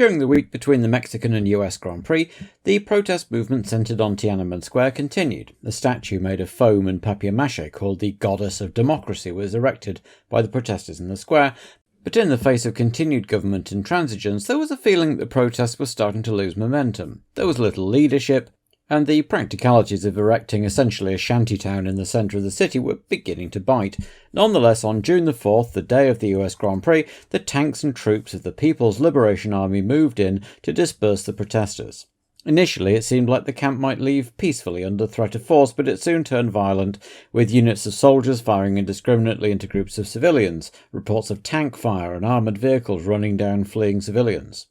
During the week between the Mexican and US Grand Prix, the protest movement centred on Tiananmen Square continued. A statue made of foam and papier-mâché called the Goddess of Democracy was erected by the protesters in the square, but in the face of continued government intransigence, there was a feeling that the protests were starting to lose momentum. There was little leadership, and the practicalities of erecting essentially a shantytown in the centre of the city were beginning to bite. Nonetheless, on June the 4th, the day of the US Grand Prix, the tanks and troops of the People's Liberation Army moved in to disperse the protesters. Initially, it seemed like the camp might leave peacefully under threat of force, but it soon turned violent, with units of soldiers firing indiscriminately into groups of civilians, reports of tank fire and armoured vehicles running down fleeing civilians.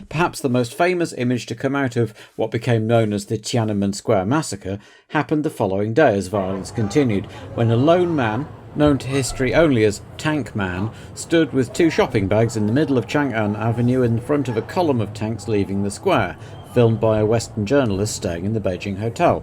Perhaps the most famous image to come out of what became known as the Tiananmen Square massacre happened the following day as violence continued, when a lone man, known to history only as Tank Man, stood with two shopping bags in the middle of Chang'an Avenue in front of a column of tanks leaving the square, filmed by a Western journalist staying in the Beijing hotel.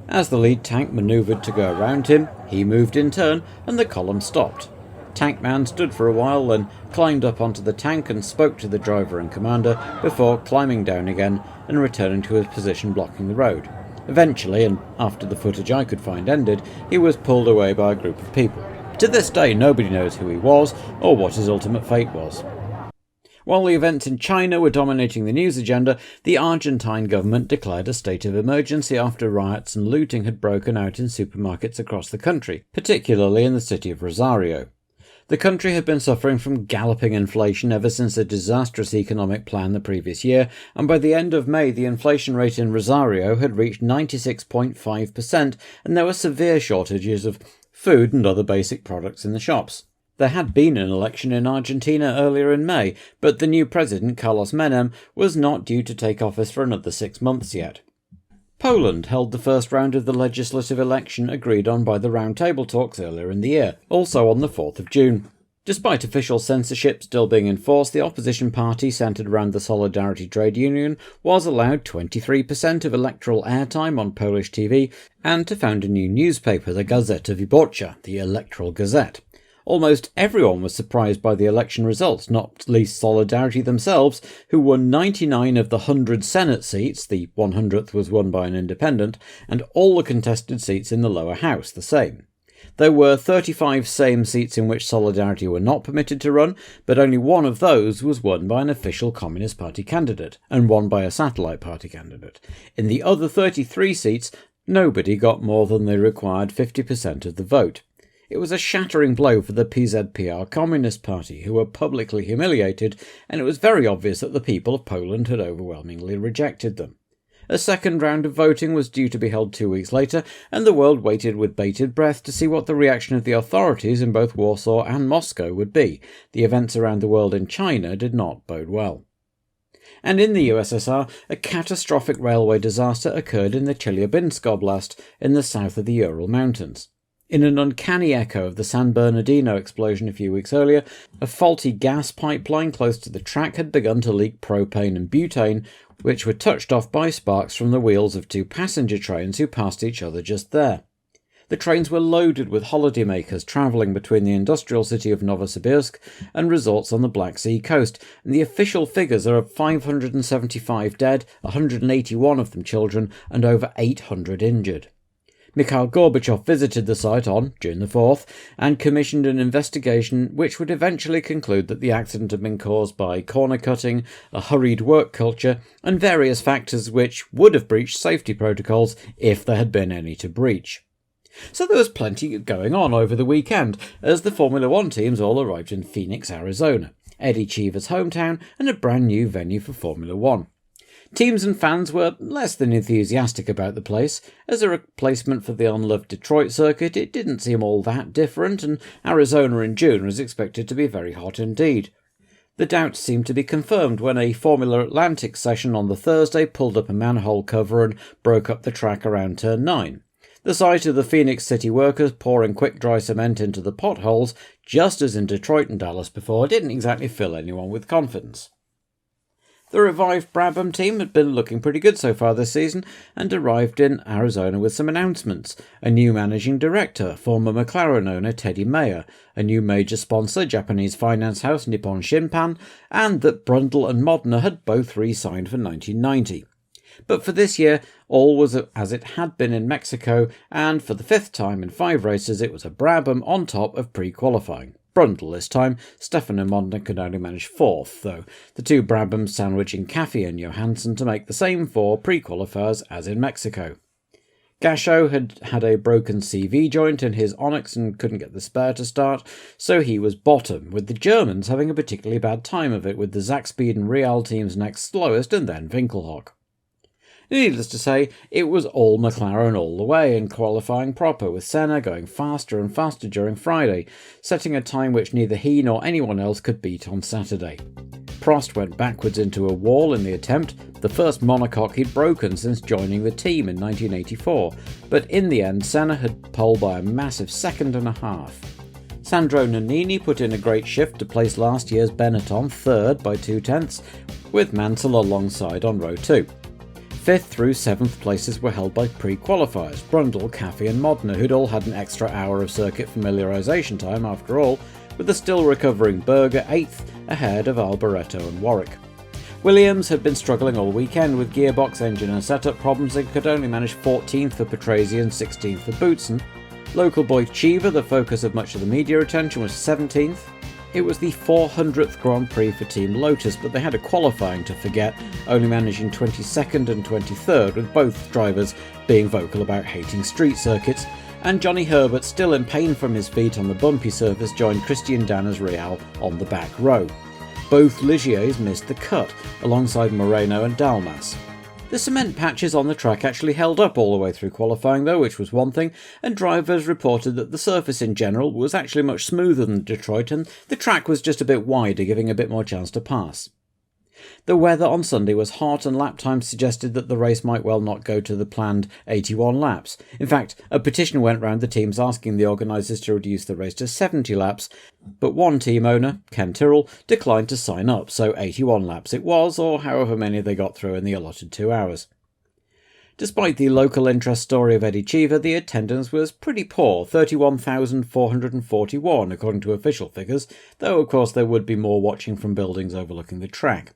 As the lead tank manoeuvred to go around him, he moved in turn and the column stopped. Tank Man stood for a while, then climbed up onto the tank and spoke to the driver and commander before climbing down again and returning to his position blocking the road. Eventually, and after the footage I could find ended, he was pulled away by a group of people. To this day, nobody knows who he was or what his ultimate fate was. While the events in China were dominating the news agenda, the Argentine government declared a state of emergency after riots and looting had broken out in supermarkets across the country, particularly in the city of Rosario. The country had been suffering from galloping inflation ever since a disastrous economic plan the previous year, and by the end of May the inflation rate in Rosario had reached 96.5%, and there were severe shortages of food and other basic products in the shops. There had been an election in Argentina earlier in May, but the new president, Carlos Menem, was not due to take office for another 6 months yet. Poland held the first round of the legislative election agreed on by the Round Table talks earlier in the year, also on the 4th of June. Despite official censorship still being enforced, the opposition party centred around the Solidarity trade union was allowed 23% of electoral airtime on Polish TV and to found a new newspaper, the Gazeta Wyborcza, the Electoral Gazette. Almost everyone was surprised by the election results, not least Solidarity themselves, who won 99 of the 100 Senate seats, the 100th was won by an independent, and all the contested seats in the lower house, the same. There were 35 same seats in which Solidarity were not permitted to run, but only one of those was won by an official Communist Party candidate, and one by a satellite party candidate. In the other 33 seats, nobody got more than the required 50% of the vote. It was a shattering blow for the PZPR Communist Party, who were publicly humiliated, and it was very obvious that the people of Poland had overwhelmingly rejected them. A second round of voting was due to be held 2 weeks later, and the world waited with bated breath to see what the reaction of the authorities in both Warsaw and Moscow would be. The events around the world in China did not bode well. And in the USSR, a catastrophic railway disaster occurred in the Chelyabinsk Oblast in the south of the Ural Mountains. In an uncanny echo of the San Bernardino explosion a few weeks earlier, a faulty gas pipeline close to the track had begun to leak propane and butane, which were touched off by sparks from the wheels of two passenger trains who passed each other just there. The trains were loaded with holidaymakers travelling between the industrial city of Novosibirsk and resorts on the Black Sea coast, and the official figures are of 575 dead, 181 of them children, and over 800 injured. Mikhail Gorbachev visited the site on June the 4th and commissioned an investigation which would eventually conclude that the accident had been caused by corner cutting, a hurried work culture, and various factors which would have breached safety protocols if there had been any to breach. So there was plenty going on over the weekend as the Formula One teams all arrived in Phoenix, Arizona, Eddie Cheever's hometown and a brand new venue for Formula One. Teams and fans were less than enthusiastic about the place. As a replacement for the unloved Detroit circuit, it didn't seem all that different, and Arizona in June was expected to be very hot indeed. The doubts seemed to be confirmed when a Formula Atlantic session on the Thursday pulled up a manhole cover and broke up the track around Turn 9. The sight of the Phoenix City workers pouring quick-dry cement into the potholes, just as in Detroit and Dallas before, didn't exactly fill anyone with confidence. The revived Brabham team had been looking pretty good so far this season and arrived in Arizona with some announcements. A new managing director, former McLaren owner Teddy Mayer, a new major sponsor, Japanese finance house Nippon Shinpan, and that Brundle and Modena had both re-signed for 1990. But for this year, all was as it had been in Mexico, and for the fifth time in 5 races it was a Brabham on top of pre-qualifying. Brundle this time. Stefan and Modena could only manage 4th, though, the two Brabhams sandwiching Caffey and Johansson to make the same 4 pre-qualifiers as in Mexico. Gasho had a broken CV joint in his Onyx and couldn't get the spare to start, so he was bottom, with the Germans having a particularly bad time of it, with the Zakspeed and Real teams next slowest and then Winkelhock. Needless to say, it was all McLaren all the way and qualifying proper, with Senna going faster and faster during Friday, setting a time which neither he nor anyone else could beat on Saturday. Prost went backwards into a wall in the attempt, the first monocoque he'd broken since joining the team in 1984, but in the end Senna had pole by a massive 1.5 seconds. Sandro Nannini put in a great shift to place last year's Benetton 3rd by 0.2, with Mansell alongside on row 2. 5th through 7th places were held by pre-qualifiers, Brundle, Caffey and Modena, who'd all had an extra hour of circuit familiarisation time after all, with the still recovering Berger 8th ahead of Alboreto and Warwick. Williams had been struggling all weekend with gearbox, engine and setup problems and could only manage 14th for Patrese and 16th for Boutsen. Local boy Cheever, the focus of much of the media attention, was 17th. It was the 400th Grand Prix for Team Lotus, but they had a qualifying to forget, only managing 22nd and 23rd, with both drivers being vocal about hating street circuits, and Johnny Herbert, still in pain from his feet on the bumpy surface, joined Christian Danner's Real on the back row. Both Ligiers missed the cut, alongside Moreno and Dalmas. The cement patches on the track actually held up all the way through qualifying though, which was one thing, and drivers reported that the surface in general was actually much smoother than Detroit and the track was just a bit wider, giving a bit more chance to pass. The weather on Sunday was hot and lap times suggested that the race might well not go to the planned 81 laps. In fact, a petition went round the teams asking the organisers to reduce the race to 70 laps, but one team owner, Ken Tyrrell, declined to sign up, so 81 laps it was, or however many they got through in the allotted 2 hours. Despite the local interest story of Eddie Cheever, the attendance was pretty poor, 31,441 according to official figures, though of course there would be more watching from buildings overlooking the track.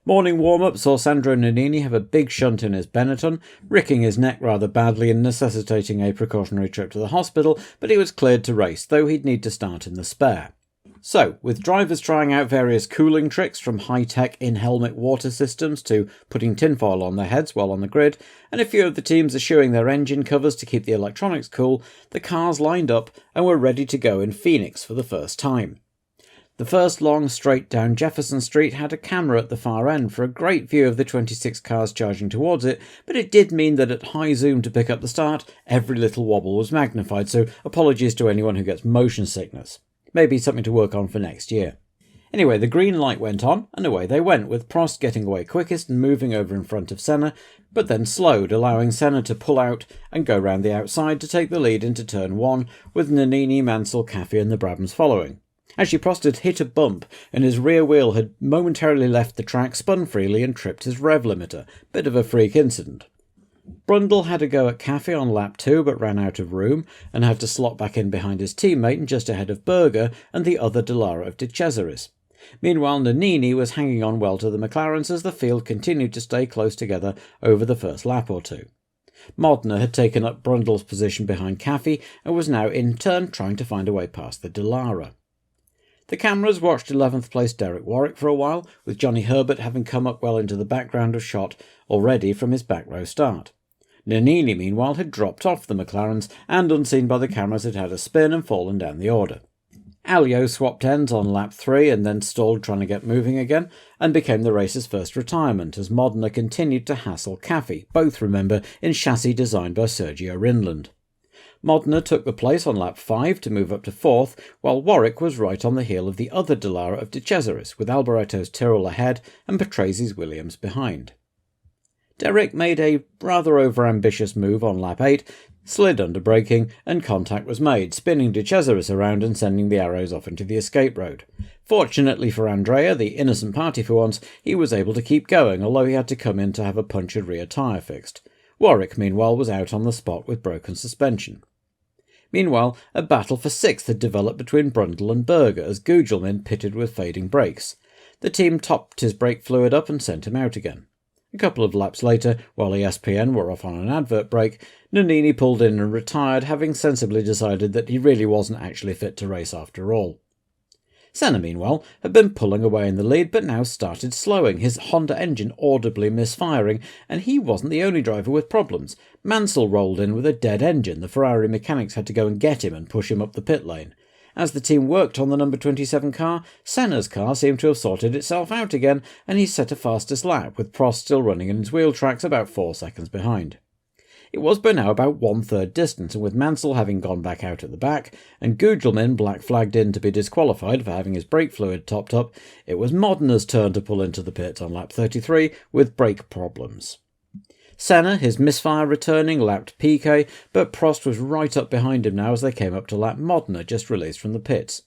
Morning warm-up saw Sandro Nannini have a big shunt in his Benetton, ricking his neck rather badly and necessitating a precautionary trip to the hospital, but he was cleared to race, though he'd need to start in the spare. So, with drivers trying out various cooling tricks from high-tech in-helmet water systems to putting tinfoil on their heads while on the grid, and a few of the teams eschewing their engine covers to keep the electronics cool, the cars lined up and were ready to go in Phoenix for the first time. The first long straight down Jefferson Street had a camera at the far end for a great view of the 26 cars charging towards it, but it did mean that at high zoom to pick up the start, every little wobble was magnified, so apologies to anyone who gets motion sickness. Maybe something to work on for next year. Anyway, the green light went on, and away they went, with Prost getting away quickest and moving over in front of Senna, but then slowed, allowing Senna to pull out and go round the outside to take the lead into turn 1, with Nannini, Mansell, Caffey and the Brabhams following. Actually, Prost had hit a bump, and his rear wheel had momentarily left the track, spun freely and tripped his rev limiter. Bit of a freak incident. Brundle had a go at Caffey on lap 2 but ran out of room and had to slot back in behind his teammate and just ahead of Berger and the other Dallara of De Cesaris. Meanwhile, Nannini was hanging on well to the McLarens as the field continued to stay close together over the first lap or two. Modena had taken up Brundle's position behind Caffey and was now in turn trying to find a way past the Dallara. The cameras watched 11th place Derek Warwick for a while, with Johnny Herbert having come up well into the background of shot already from his back row start. Nannini, meanwhile, had dropped off the McLarens and, unseen by the cameras, had had a spin and fallen down the order. Alio swapped ends on lap 3 and then stalled trying to get moving again, and became the race's first retirement as Modena continued to hassle Caffey, both, remember, in chassis designed by Sergio Rinland. Modena took the place on lap 5 to move up to 4th, while Warwick was right on the heel of the other Dallara of De Cesaris, with Alboreto's Tyrrell ahead and Patrese's Williams behind. Derek made a rather over-ambitious move on lap 8, slid under braking, and contact was made, spinning De Cesaris around and sending the arrows off into the escape road. Fortunately for Andrea, the innocent party for once, he was able to keep going, although he had to come in to have a punctured rear tyre fixed. Warwick, meanwhile, was out on the spot with broken suspension. Meanwhile, a battle for sixth had developed between Brundle and Berger as Gugelmin pitted with fading brakes. The team topped his brake fluid up and sent him out again. A couple of laps later, while ESPN were off on an advert break, Nannini pulled in and retired, having sensibly decided that he really wasn't actually fit to race after all. Senna, meanwhile, had been pulling away in the lead, but now started slowing, his Honda engine audibly misfiring, and he wasn't the only driver with problems. Mansell rolled in with a dead engine. The Ferrari mechanics had to go and get him and push him up the pit lane. As the team worked on the number 27 car, Senna's car seemed to have sorted itself out again, and he set a fastest lap, with Prost still running in his wheel tracks about 4 seconds behind. It was by now about 1/3 distance, and with Mansell having gone back out at the back, and Gugelmin black flagged in to be disqualified for having his brake fluid topped up, it was Modena turn to pull into the pit on lap 33 with brake problems. Senna, his misfire returning, lapped Piquet, but Prost was right up behind him now as they came up to lap Modena, just released from the pits.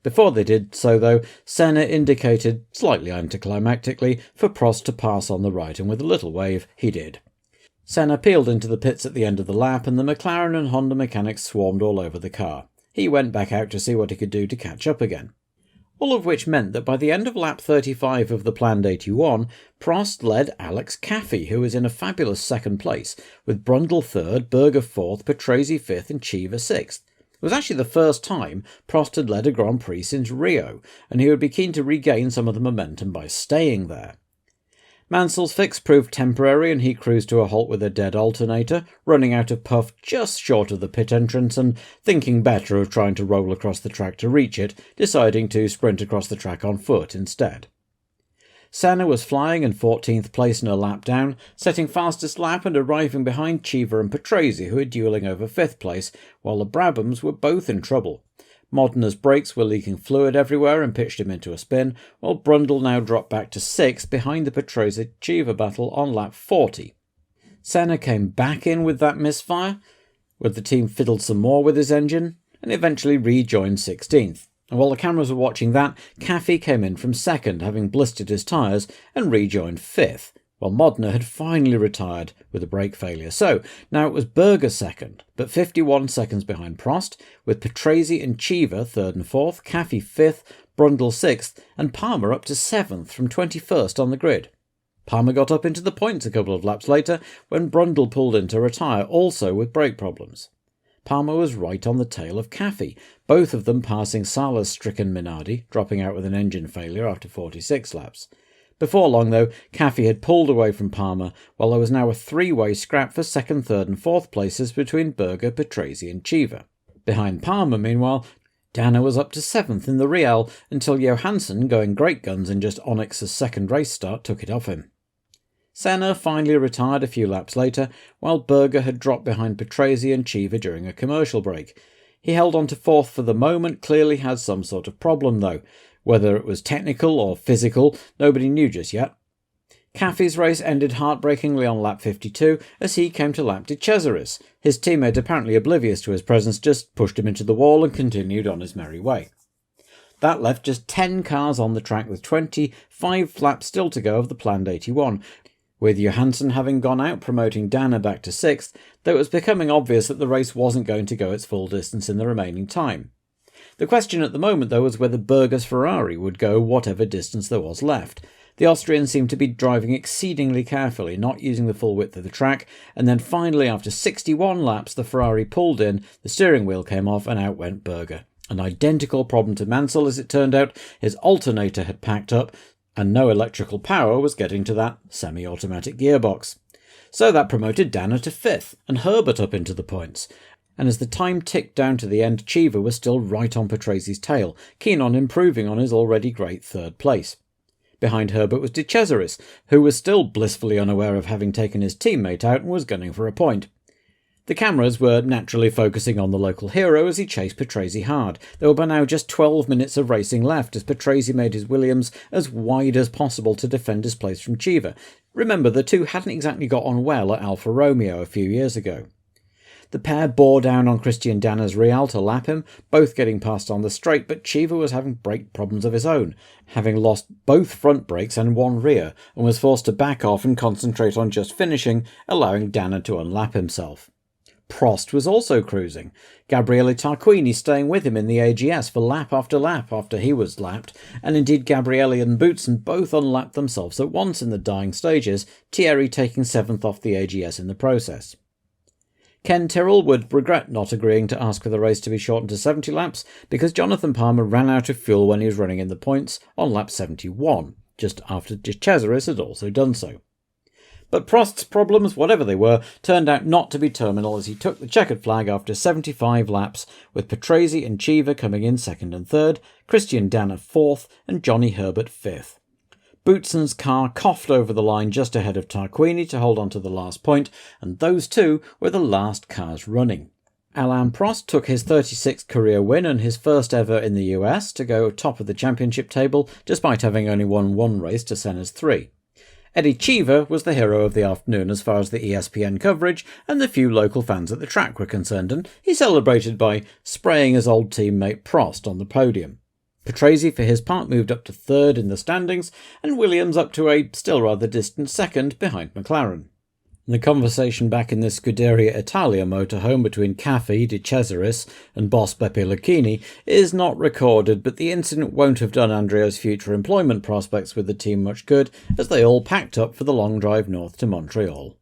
Before they did so, though, Senna indicated, slightly anticlimactically, for Prost to pass on the right, and with a little wave, he did. Senna peeled into the pits at the end of the lap, and the McLaren and Honda mechanics swarmed all over the car. He went back out to see what he could do to catch up again. All of which meant that by the end of lap 35 of the planned 81, Prost led Alex Caffey, who was in a fabulous second place, with Brundle third, Berger fourth, Patrese fifth and Cheever sixth. It was actually the first time Prost had led a Grand Prix since Rio, and he would be keen to regain some of the momentum by staying there. Mansell's fix proved temporary, and he cruised to a halt with a dead alternator, running out of puff just short of the pit entrance and thinking better of trying to roll across the track to reach it, deciding to sprint across the track on foot instead. Senna was flying in 14th place and a lap down, setting fastest lap and arriving behind Cheever and Patrese, who were duelling over 5th place, while the Brabhams were both in trouble. Modena's brakes were leaking fluid everywhere and pitched him into a spin, while Brundle now dropped back to 6th behind the Patrese-Cheever battle on lap 40. Senna came back in with that misfire, where the team fiddled some more with his engine, and eventually rejoined 16th. And while the cameras were watching that, Caffey came in from 2nd, having blistered his tyres, and rejoined 5th, while Modena had finally retired with a brake failure. So, now it was Berger 2nd, but 51 seconds behind Prost, with Patrese and Cheever 3rd and 4th, Caffey 5th, Brundle 6th, and Palmer up to 7th from 21st on the grid. Palmer got up into the points a couple of laps later, when Brundle pulled in to retire, also with brake problems. Palmer was right on the tail of Caffey, both of them passing Salas-stricken Minardi, dropping out with an engine failure after 46 laps. Before long, though, Caffey had pulled away from Palmer, while there was now a 3-way scrap for 2nd, 3rd and 4th places between Berger, Patrese and Cheever. Behind Palmer, meanwhile, Danner was up to 7th in the Real, until Johansson, going great guns in just Onyx's second race start, took it off him. Senna finally retired a few laps later, while Berger had dropped behind Patrese and Cheever during a commercial break. He held on to 4th for the moment, clearly had some sort of problem though. Whether it was technical or physical, nobody knew just yet. Caffey's race ended heartbreakingly on lap 52 as he came to lap De Cesaris. His teammate, apparently oblivious to his presence, just pushed him into the wall and continued on his merry way. That left just 10 cars on the track with 25 laps still to go of the planned 81, with Johansson having gone out promoting Danner back to 6th, though it was becoming obvious that the race wasn't going to go its full distance in the remaining time. The question at the moment, though, was whether Berger's Ferrari would go whatever distance there was left. The Austrian seemed to be driving exceedingly carefully, not using the full width of the track, and then finally, after 61 laps, the Ferrari pulled in, the steering wheel came off, and out went Berger. An identical problem to Mansell, as it turned out. His alternator had packed up, and no electrical power was getting to that semi-automatic gearbox. So that promoted Danner to 5th, and Herbert up into the points. And as the time ticked down to the end, Cheever was still right on Patrese's tail, keen on improving on his already great 3rd place. Behind Herbert was De Cesaris, who was still blissfully unaware of having taken his teammate out and was gunning for a point. The cameras were naturally focusing on the local hero as he chased Patrese hard. There were by now just 12 minutes of racing left as Patrese made his Williams as wide as possible to defend his place from Cheever. Remember, the two hadn't exactly got on well at Alfa Romeo a few years ago. The pair bore down on Christian Danner's Real to lap him, both getting past on the straight, but Cheever was having brake problems of his own, having lost both front brakes and one rear, and was forced to back off and concentrate on just finishing, allowing Danner to unlap himself. Prost was also cruising, Gabriele Tarquini staying with him in the AGS for lap after he was lapped, and indeed Gabriele and Boutsen both unlapped themselves at once in the dying stages, Thierry taking 7th off the AGS in the process. Ken Tyrrell would regret not agreeing to ask for the race to be shortened to 70 laps because Jonathan Palmer ran out of fuel when he was running in the points on lap 71, just after De Cesaris had also done so. But Prost's problems, whatever they were, turned out not to be terminal as he took the checkered flag after 75 laps, with Patrese and Cheever coming in 2nd and 3rd, Christian Danner 4th, and Johnny Herbert 5th. Boutsen's car coughed over the line just ahead of Tarquini to hold on to the last point, and those two were the last cars running. Alain Prost took his 36th career win and his first ever in the US to go top of the championship table, despite having only won one race to Senna's 3. Eddie Cheever was the hero of the afternoon as far as the ESPN coverage and the few local fans at the track were concerned, and he celebrated by spraying his old teammate Prost on the podium. Patrese, for his part, moved up to 3rd in the standings, and Williams up to a still rather distant 2nd behind McLaren. The conversation back in the Scuderia Italia motorhome between Caffi, De Cesaris and boss Beppe Lucchini is not recorded, but the incident won't have done Andrea's future employment prospects with the team much good as they all packed up for the long drive north to Montreal.